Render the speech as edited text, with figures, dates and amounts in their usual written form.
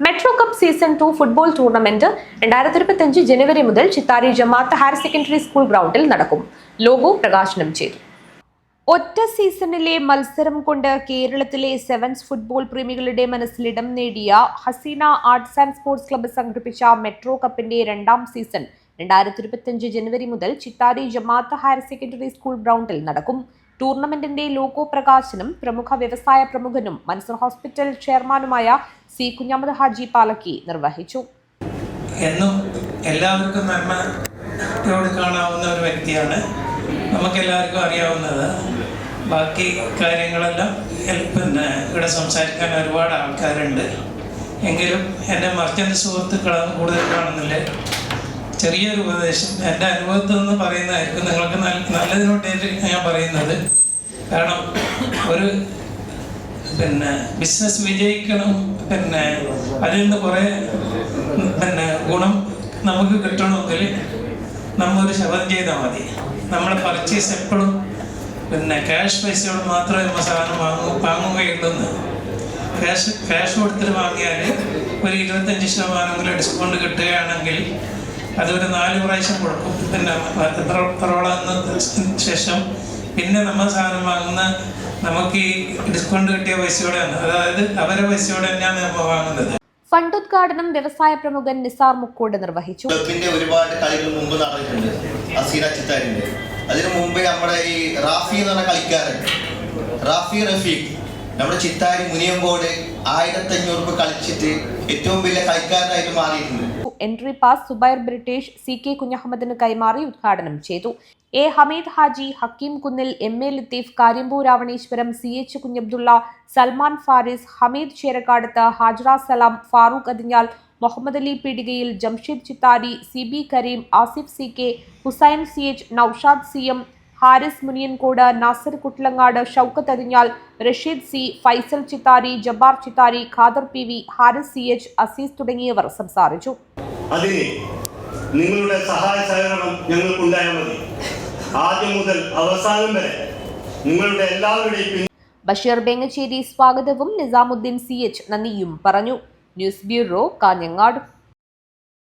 Metro cup season 2 football tournament 2025 ജനുവരി മുതൽ Chittari Jamaat higher secondary school ഗ്രൗണ്ടിൽ നടക്കും. ലോഗോ പ്രകാശനം ചെയ്തു. ഒറ്റ സീസണിലെ മത്സരം കൊണ്ട് കേരളത്തിലെ സെവൻസ് ഫുട്ബോൾ പ്രേമികളുടെ മനസ്സിലിടം നേടിയ Haseena arts and sports club സംഘടിപ്പിച്ച മെട്രോ കപ്പിന്റെ 2ാം സീസൺ 2025 ജനുവരി മുതൽ Chittari Jamaat higher secondary school ഗ്രൗണ്ടിൽ നടക്കും. ടൂർണമെന്റിന്റെ ലോഗോ പ്രകാശനം പ്രമുഖ വ്യവസായ പ്രമുഖനും മൻസൂർ ഹോസ്പിറ്റൽ ചെയർമാനുമായ സി കുഞ്ഞഹമ്മദ് ഹാജി പാലക്കി നിർവഹിച്ചു. എന്നും എല്ലാവർക്കും നന്മയോട് കാണാവുന്ന ഒരു വ്യക്തിയാണ്. നമുക്കെല്ലാവർക്കും അറിയാവുന്നത്. ബാക്കി കാര്യങ്ങളെല്ലാം ഇവിടെ സംസാരിക്കാൻ ഒരുപാട് ആൾക്കാരുണ്ട്. എങ്കിലും എൻ്റെ മർച്ചൻ്റ് സുഹൃത്തുക്കളാണ് കൂടുതൽ കാണുന്നില്ല. ചെറിയൊരു ഉപദേശം എൻ്റെ അനുഭവത്തിൽ നിന്ന് പറയുന്നതായിരിക്കും. നിങ്ങൾക്ക് നല്ലതിനോട്ട് ഞാൻ പറയുന്നത്. കാരണം ഒരു ബിസിനസ് വിജയിക്കണം, അതിൽ നിന്ന് കുറേ ഗുണം നമുക്ക് കിട്ടണമെങ്കിൽ നമ്മൊരു ശബ്ദം ചെയ്താൽ മതി. നമ്മൾ പർച്ചേസ് എപ്പോഴും ക്യാഷ് പൈസയോട് മാത്രമേ നമ്മൾ സാധനം വാങ്ങുകയുള്ളൂ. ക്യാഷ് കൊടുത്തിട്ട് വാങ്ങിയാൽ ഒരു 25% ഡിസ്കൗണ്ട് കിട്ടുകയാണെങ്കിൽ അതൊരു 4 പ്രാവശ്യം കൊടുക്കും. ശേഷം പിന്നെ നമ്മൾ സാധനം വാങ്ങുന്ന നമുക്ക് ഈ ഡിസ്കൗണ്ട് കിട്ടിയ പൈസയോടെയാണ്, അതായത് അവരുടെ പൈസയോടെ തന്നെയാണ് നമ്മൾ വാങ്ങുന്നത്. ഫണ്ട് ഉദ്ഘാടനം വ്യവസായ പ്രമുഖൻ നിസാർ മുക്കോട് നിർവഹിച്ചു. ക്ലബിന്റെ ഒരുപാട് കളികൾ മുമ്പ് നടന്നിട്ടുണ്ട്. ഹസീന ചിത്താരിന്റെ അതിനു മുമ്പ് നമ്മുടെ ഈ റാഫി എന്ന് പറഞ്ഞ കളിക്കാരൻ റാഫി റഫീഖ് നമ്മുടെ ചിത്താരി മുനിയങ്കോട് 1500 രൂപ കളിച്ചിട്ട് ഏറ്റവും വലിയ കളിക്കാരനായിട്ട് മാറിയിട്ടുണ്ട്. Entry pass Zubair British C K കുഞ്ഞഹമ്മദിന് കൈമാറി ഉദ്ഘാടനം ചെയ്തു. A Hameed Haji, Hakeem Kunnil, M A Latheef, കാര്യമ്പൂ Ravaneeswaram, C H Kunhabdulla, Salman Faris, Hameed Cherakkadath, Hajara Salam, Farooq Athinhal, Muhammad Ali Peedikayil, Jamsheed Chithari, C B Kareem, Asif C K, Hussain C H, Noushad C M, Haris Muniyankode, Nasir Kuttlangad, Shoukath Athinhal, Rasheed C, Faisal Chithari, Jabbar Chithari, Khader P V, Haris C H, Azeez തുടങ്ങിയവർ സംസാരിച്ചു. അതിന് നിങ്ങളുടെ സഹായ സഹകരണം ഞങ്ങൾക്കുണ്ടായാൽ മതി. ആദ്യം മുതൽ അവസാനം വരെ നിങ്ങളുടെ എല്ലാവരുടെയും. ബഷീർ ബേങ്ങച്ചേരി സ്വാഗതവും നിസാമുദ്ദീൻ സി എച്ച് നന്ദിയും പറഞ്ഞു. News bureau, Kanhangad.